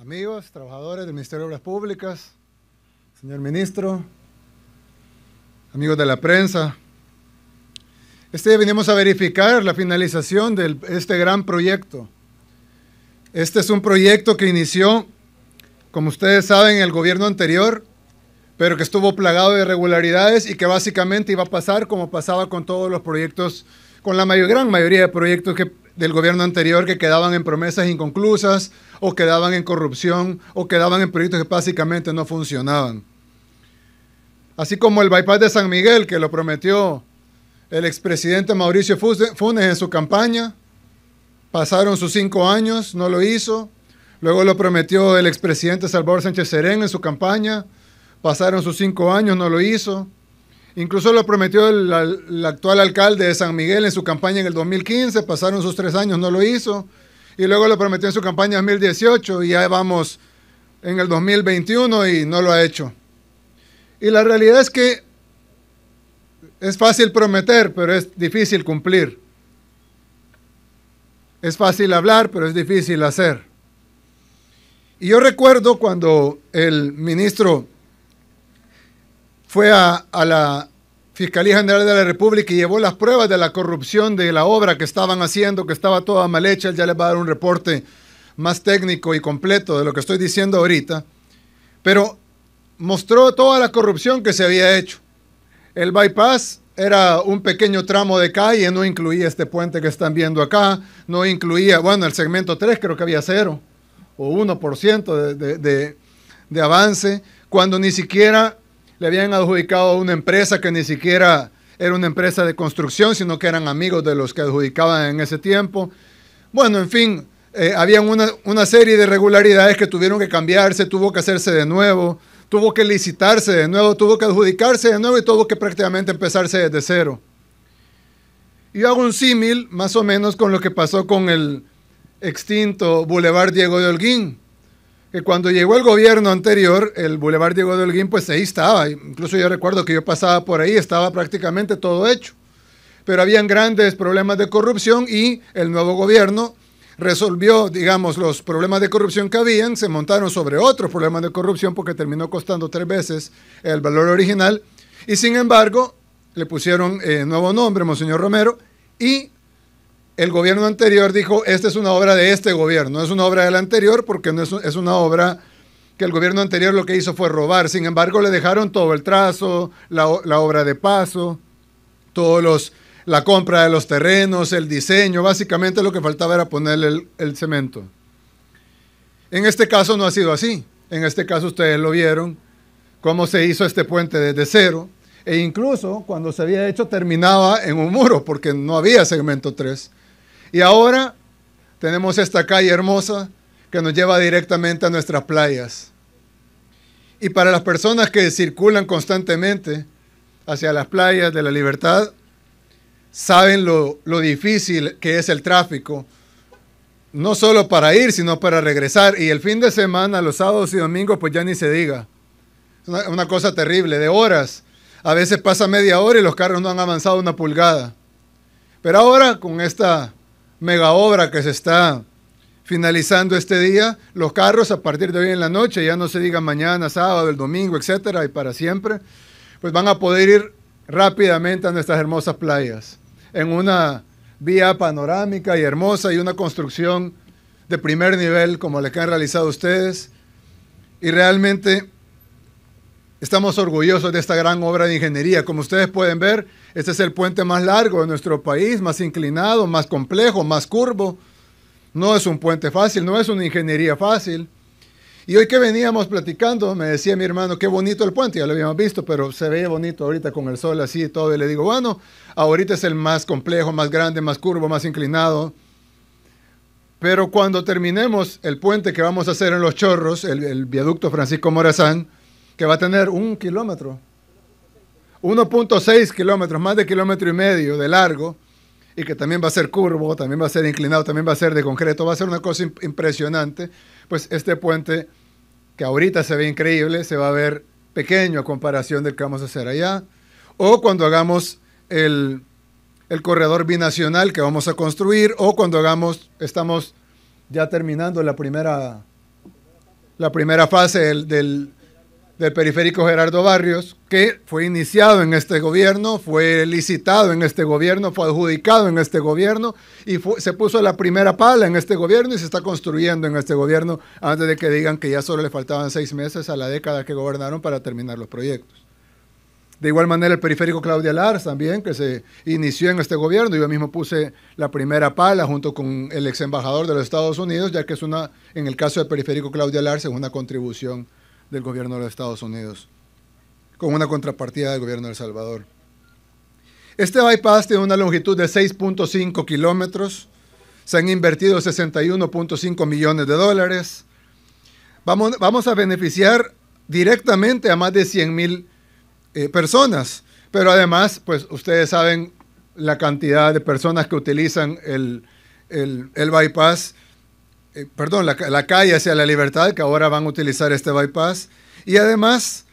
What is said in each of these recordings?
Amigos, trabajadores del Ministerio de Obras Públicas, señor ministro, amigos de la prensa, este día venimos a verificar la finalización de este gran proyecto. Este es un proyecto que inició, como ustedes saben, el gobierno anterior, pero que estuvo plagado de irregularidades y que básicamente iba a pasar como pasaba con todos los proyectos, con la gran mayoría de proyectos del gobierno anterior, que quedaban en promesas inconclusas o quedaban en corrupción o quedaban en proyectos que básicamente no funcionaban. Así como el bypass de San Miguel, que lo prometió el expresidente Mauricio Funes en su campaña. Pasaron sus 5 años, no lo hizo. Luego lo prometió el expresidente Salvador Sánchez Serén en su campaña. Pasaron sus 5 años, no lo hizo. Incluso lo prometió el actual alcalde de San Miguel en su campaña en el 2015. Pasaron sus 3 años, no lo hizo. Y luego lo prometió en su campaña en 2018 y ya vamos en el 2021 y no lo ha hecho. Y la realidad es que es fácil prometer, pero es difícil cumplir. Es fácil hablar, pero es difícil hacer. Y yo recuerdo cuando el ministro fue a la Fiscalía General de la República y llevó las pruebas de la corrupción de la obra que estaban haciendo, que estaba toda mal hecha. Él ya les va a dar un reporte más técnico y completo de lo que estoy diciendo ahorita. Pero mostró toda la corrupción que se había hecho. El bypass era un pequeño tramo de calle, no incluía este puente que están viendo acá, no incluía, bueno, el segmento 3 creo que había 0 o 1% de avance, cuando ni siquiera le habían adjudicado a una empresa que ni siquiera era una empresa de construcción, sino que eran amigos de los que adjudicaban en ese tiempo. Bueno, en fin, habían una serie de irregularidades que tuvieron que cambiarse, tuvo que hacerse de nuevo, tuvo que licitarse de nuevo, tuvo que adjudicarse de nuevo y tuvo que prácticamente empezarse desde cero. Y hago un símil más o menos con lo que pasó con el extinto Boulevard Diego de Holguín, que cuando llegó el gobierno anterior, el Boulevard Diego de Holguín, pues ahí estaba. Incluso yo recuerdo que yo pasaba por ahí, estaba prácticamente todo hecho. Pero habían grandes problemas de corrupción y el nuevo gobierno resolvió, digamos, los problemas de corrupción que habían, se montaron sobre otros problemas de corrupción porque terminó costando 3 veces el valor original y sin embargo le pusieron nuevo nombre, Monseñor Romero, y el gobierno anterior dijo, esta es una obra de este gobierno, no es una obra del anterior porque no es una obra que el gobierno anterior lo que hizo fue robar, sin embargo le dejaron todo el trazo, la obra de paso, la compra de los terrenos, el diseño, básicamente lo que faltaba era ponerle el cemento. En este caso no ha sido así. En este caso ustedes lo vieron, cómo se hizo este puente desde cero, e incluso cuando se había hecho terminaba en un muro, porque no había segmento 3. Y ahora tenemos esta calle hermosa que nos lleva directamente a nuestras playas. Y para las personas que circulan constantemente hacia las playas de la Libertad, saben lo difícil que es el tráfico, no solo para ir, sino para regresar. Y el fin de semana, los sábados y domingos, pues ya ni se diga. Es una cosa terrible, de horas. A veces pasa media hora y los carros no han avanzado una pulgada. Pero ahora, con esta mega obra que se está finalizando este día, los carros a partir de hoy en la noche, ya no se diga mañana, sábado, el domingo, etcétera, y para siempre, pues van a poder ir rápidamente a nuestras hermosas playas, en una vía panorámica y hermosa y una construcción de primer nivel como la que han realizado ustedes. Y realmente estamos orgullosos de esta gran obra de ingeniería. Como ustedes pueden ver, este es el puente más largo de nuestro país, más inclinado, más complejo, más curvo. No es un puente fácil, no es una ingeniería fácil. Y hoy que veníamos platicando, me decía mi hermano, qué bonito el puente, ya lo habíamos visto, pero se ve bonito ahorita con el sol así y todo. Y le digo, bueno, ahorita es el más complejo, más grande, más curvo, más inclinado. Pero cuando terminemos el puente que vamos a hacer en Los Chorros, el viaducto Francisco Morazán, que va a tener 1 kilómetro, 1.6 kilómetros, más de 1,5 kilómetros de largo, y que también va a ser curvo, también va a ser inclinado, también va a ser de concreto, va a ser una cosa impresionante. Pues este puente, que ahorita se ve increíble, se va a ver pequeño a comparación del que vamos a hacer allá. O cuando hagamos el corredor binacional que vamos a construir, o cuando estamos ya terminando la primera la primera fase del periférico Gerardo Barrios, que fue iniciado en este gobierno, fue licitado en este gobierno, fue adjudicado en este gobierno y se puso la primera pala en este gobierno y se está construyendo en este gobierno antes de que digan que ya solo le faltaban 6 meses a la década que gobernaron para terminar los proyectos. De igual manera el periférico Claudia Lars también, que se inició en este gobierno. Yo mismo puse la primera pala junto con el ex embajador de los Estados Unidos, ya que es en el caso del periférico Claudia Lars, es una contribución del gobierno de los Estados Unidos, con una contrapartida del gobierno de El Salvador. Este bypass tiene una longitud de 6.5 kilómetros, se han invertido 61.5 millones de dólares. Vamos a beneficiar directamente a más de 100,000 personas, pero además, pues ustedes saben la cantidad de personas que utilizan el bypass, la calle hacia la Libertad, que ahora van a utilizar este bypass, y además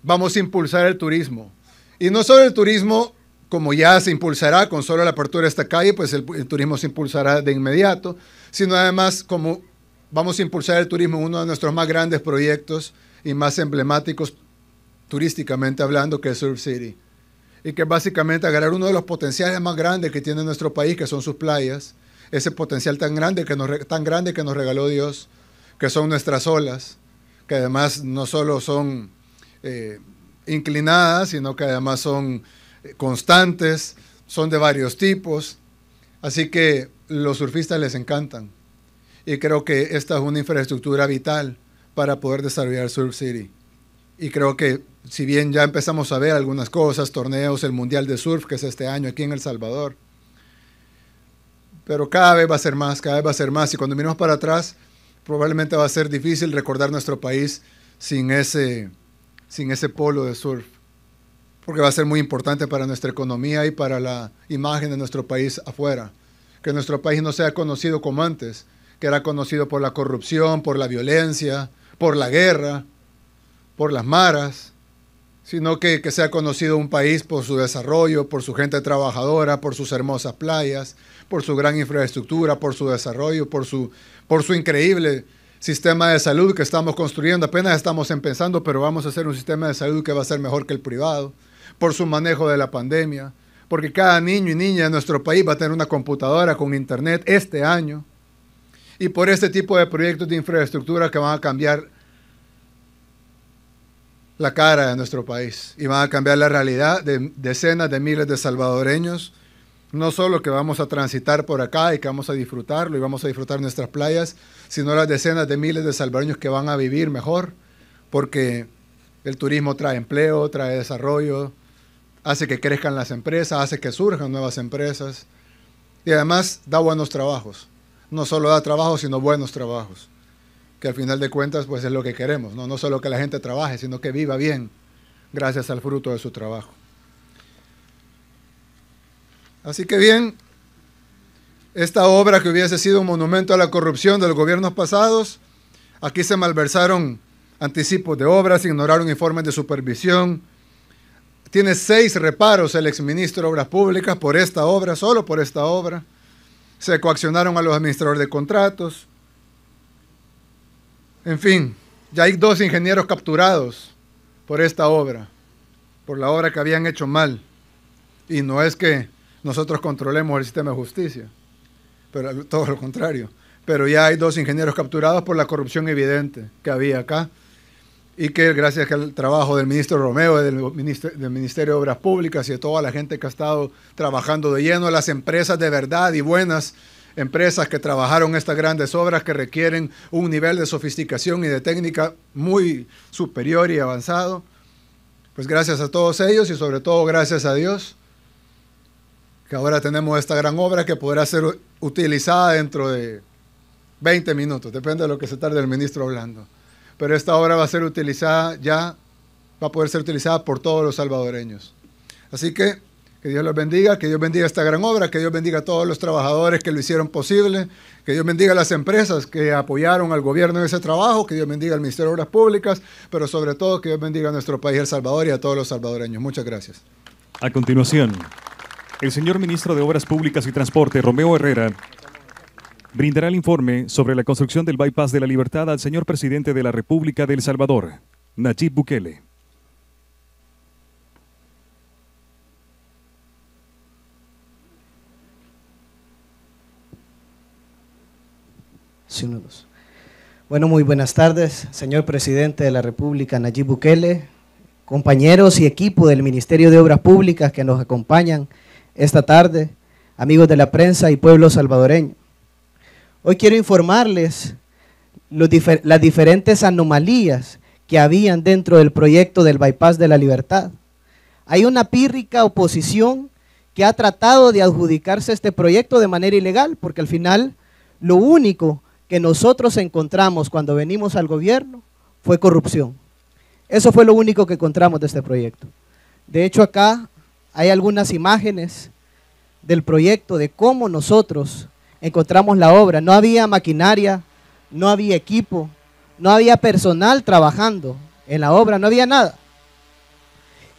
vamos a impulsar el turismo. Y no solo el turismo, como ya se impulsará con solo la apertura de esta calle, pues el turismo se impulsará de inmediato, sino además como vamos a impulsar el turismo en uno de nuestros más grandes proyectos y más emblemáticos turísticamente hablando, que es Surf City. Y que básicamente agarrar uno de los potenciales más grandes que tiene nuestro país, que son sus playas, ese potencial tan grande que nos regaló Dios, que son nuestras olas, que además no solo son inclinadas, sino que además son constantes, son de varios tipos. Así que los surfistas les encantan. Y creo que esta es una infraestructura vital para poder desarrollar Surf City. Y creo que si bien ya empezamos a ver algunas cosas, torneos, el Mundial de Surf, que es este año aquí en El Salvador, pero cada vez va a ser más, cada vez va a ser más. Y cuando miremos para atrás, probablemente va a ser difícil recordar nuestro país sin ese polo de surf, porque va a ser muy importante para nuestra economía y para la imagen de nuestro país afuera. Que nuestro país no sea conocido como antes, que era conocido por la corrupción, por la violencia, por la guerra, por las maras, sino que sea conocido un país por su desarrollo, por su gente trabajadora, por sus hermosas playas, por su gran infraestructura, por su desarrollo, por su increíble sistema de salud que estamos construyendo. Apenas estamos empezando, pero vamos a hacer un sistema de salud que va a ser mejor que el privado, por su manejo de la pandemia, porque cada niño y niña de nuestro país va a tener una computadora con internet este año, y por este tipo de proyectos de infraestructura que van a cambiar la cara de nuestro país y van a cambiar la realidad de decenas de miles de salvadoreños, no solo que vamos a transitar por acá y que vamos a disfrutarlo y vamos a disfrutar nuestras playas, sino las decenas de miles de salvadoreños que van a vivir mejor, porque el turismo trae empleo, trae desarrollo, hace que crezcan las empresas, hace que surjan nuevas empresas y además da buenos trabajos. No solo da trabajo, sino buenos trabajos, que al final de cuentas pues es lo que queremos, ¿no? No solo que la gente trabaje, sino que viva bien gracias al fruto de su trabajo. Así que bien, esta obra que hubiese sido un monumento a la corrupción de los gobiernos pasados, aquí se malversaron anticipos de obras, ignoraron informes de supervisión. Tiene 6 reparos el exministro de Obras Públicas por esta obra, solo por esta obra. Se coaccionaron a los administradores de contratos. En fin, ya hay 2 ingenieros capturados por esta obra, por la obra que habían hecho mal. Y no es que nosotros controlemos el sistema de justicia, pero todo lo contrario. Pero ya hay 2 ingenieros capturados por la corrupción evidente que había acá y que gracias al trabajo del ministro Romeo, del Ministerio de Obras Públicas y de toda la gente que ha estado trabajando de lleno, las empresas de verdad y buenas empresas que trabajaron estas grandes obras que requieren un nivel de sofisticación y de técnica muy superior y avanzado, pues gracias a todos ellos y sobre todo gracias a Dios, que ahora tenemos esta gran obra que podrá ser utilizada dentro de 20 minutos, depende de lo que se tarde el ministro hablando. Pero esta obra va a ser utilizada ya, va a poder ser utilizada por todos los salvadoreños. Así que Dios los bendiga, que Dios bendiga esta gran obra, que Dios bendiga a todos los trabajadores que lo hicieron posible, que Dios bendiga a las empresas que apoyaron al gobierno en ese trabajo, que Dios bendiga al Ministerio de Obras Públicas, pero sobre todo que Dios bendiga a nuestro país, El Salvador, y a todos los salvadoreños. Muchas gracias. A continuación, el señor ministro de Obras Públicas y Transporte, Romeo Herrera, brindará el informe sobre la construcción del Bypass de la Libertad al señor presidente de la República de El Salvador, Nayib Bukele. Sí, uno, dos. Bueno, muy buenas tardes, señor presidente de la República, Nayib Bukele, compañeros y equipo del Ministerio de Obras Públicas que nos acompañan esta tarde, amigos de la prensa y pueblo salvadoreño. Hoy quiero informarles las diferentes anomalías que habían dentro del proyecto del Bypass de la Libertad. Hay una pírrica oposición que ha tratado de adjudicarse este proyecto de manera ilegal, porque al final lo único que nosotros encontramos cuando venimos al gobierno fue corrupción. Eso fue lo único que encontramos de este proyecto. De hecho, acá hay algunas imágenes del proyecto de cómo nosotros encontramos la obra. No había maquinaria, no había equipo, no había personal trabajando en la obra, no había nada.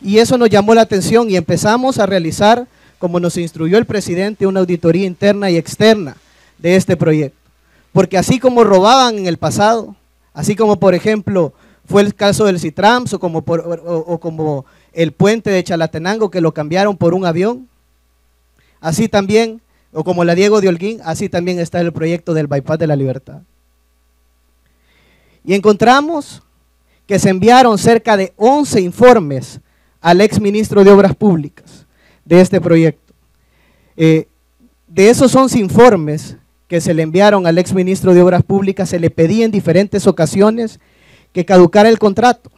Y eso nos llamó la atención y empezamos a realizar, como nos instruyó el presidente, una auditoría interna y externa de este proyecto. Porque así como robaban en el pasado, así como por ejemplo fue el caso del Citrams o como el puente de Chalatenango que lo cambiaron por un avión, así también, o como la Diego de Holguín, así también está el proyecto del Bypass de la Libertad. Y encontramos que se enviaron cerca de 11 informes al exministro de Obras Públicas de este proyecto. De esos 11 informes que se le enviaron al exministro de Obras Públicas, se le pedía en diferentes ocasiones que caducara el contrato.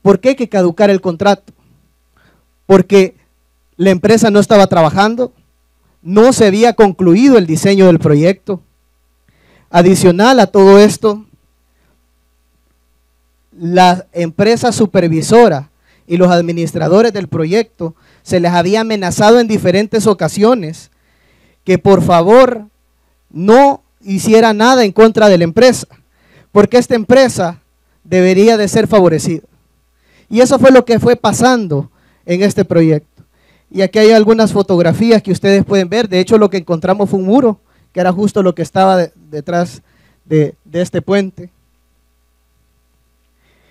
¿Por qué que caducara el contrato? Porque la empresa no estaba trabajando, no se había concluido el diseño del proyecto. Adicional a todo esto, la empresa supervisora y los administradores del proyecto se les había amenazado en diferentes ocasiones que por favor no hiciera nada en contra de la empresa, porque esta empresa debería de ser favorecida. Y eso fue lo que fue pasando en este proyecto. Y aquí hay algunas fotografías que ustedes pueden ver. De hecho, lo que encontramos fue un muro, que era justo lo que estaba detrás de este puente.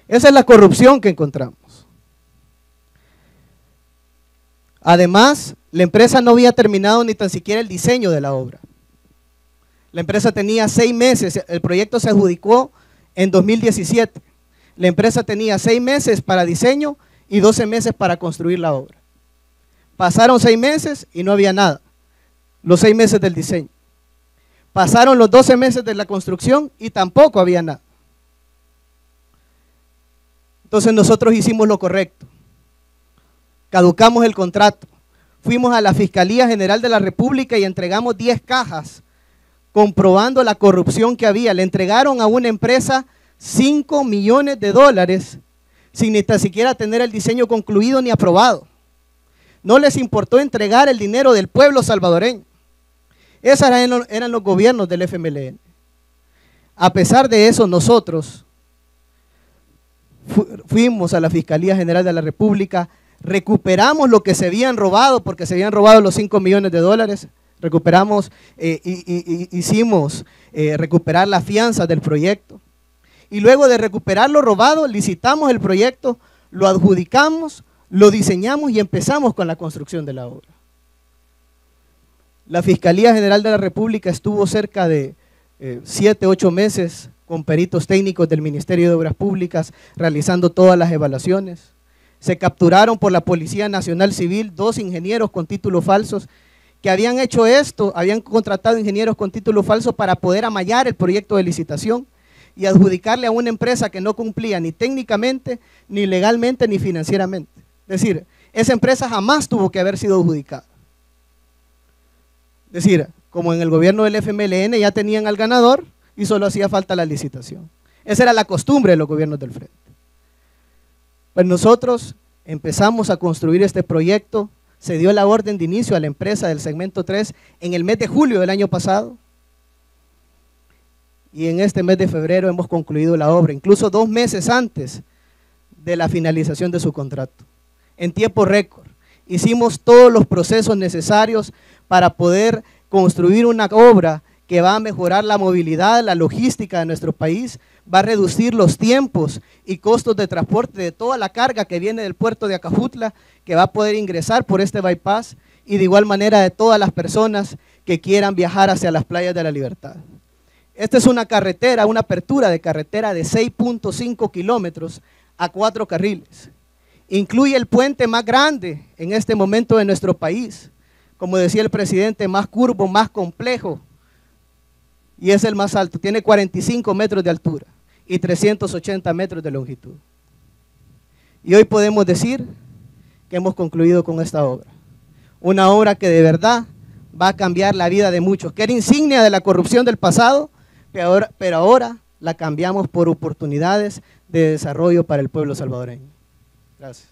Esa es la corrupción que encontramos. Además, la empresa no había terminado ni tan siquiera el diseño de la obra. La empresa tenía 6 meses, el proyecto se adjudicó en 2017. La empresa tenía 6 meses para diseño y 12 meses para construir la obra. Pasaron 6 meses y no había nada, los 6 meses del diseño. Pasaron los 12 meses de la construcción y tampoco había nada. Entonces nosotros hicimos lo correcto. Caducamos el contrato. Fuimos a la Fiscalía General de la República y entregamos 10 cajas comprobando la corrupción que había. Le entregaron a una empresa $5 millones sin ni tan siquiera tener el diseño concluido ni aprobado. No les importó entregar el dinero del pueblo salvadoreño. Esos eran los gobiernos del FMLN. A pesar de eso, nosotros fuimos a la Fiscalía General de la República, recuperamos lo que se habían robado, porque se habían robado los $5 millones. Recuperamos, hicimos recuperar la fianza del proyecto. Y luego de recuperar lo robado, licitamos el proyecto, lo adjudicamos, lo diseñamos y empezamos con la construcción de la obra. La Fiscalía General de la República estuvo cerca de 7, 8 meses con peritos técnicos del Ministerio de Obras Públicas realizando todas las evaluaciones. Se capturaron por la Policía Nacional Civil 2 ingenieros con títulos falsos que habían hecho esto, habían contratado ingenieros con título falso para poder amallar el proyecto de licitación y adjudicarle a una empresa que no cumplía ni técnicamente, ni legalmente, ni financieramente. Es decir, esa empresa jamás tuvo que haber sido adjudicada. Es decir, como en el gobierno del FMLN ya tenían al ganador y solo hacía falta la licitación. Esa era la costumbre de los gobiernos del frente. Pues nosotros empezamos a construir este proyecto. Se dio la orden de inicio a la empresa del segmento 3 en el mes de julio del año pasado. Y en este mes de febrero hemos concluido la obra, incluso 2 meses antes de la finalización de su contrato. En tiempo récord. Hicimos todos los procesos necesarios para poder construir una obra que va a mejorar la movilidad, la logística de nuestro país, va a reducir los tiempos y costos de transporte de toda la carga que viene del puerto de Acajutla, que va a poder ingresar por este bypass, y de igual manera de todas las personas que quieran viajar hacia las playas de la Libertad. Esta es una carretera, una apertura de carretera de 6.5 kilómetros a 4 carriles. Incluye el puente más grande en este momento de nuestro país, como decía el presidente, más curvo, más complejo, y es el más alto, tiene 45 metros de altura y 380 metros de longitud. Y hoy podemos decir que hemos concluido con esta obra. Una obra que de verdad va a cambiar la vida de muchos, que era insignia de la corrupción del pasado, pero ahora la cambiamos por oportunidades de desarrollo para el pueblo salvadoreño. Gracias.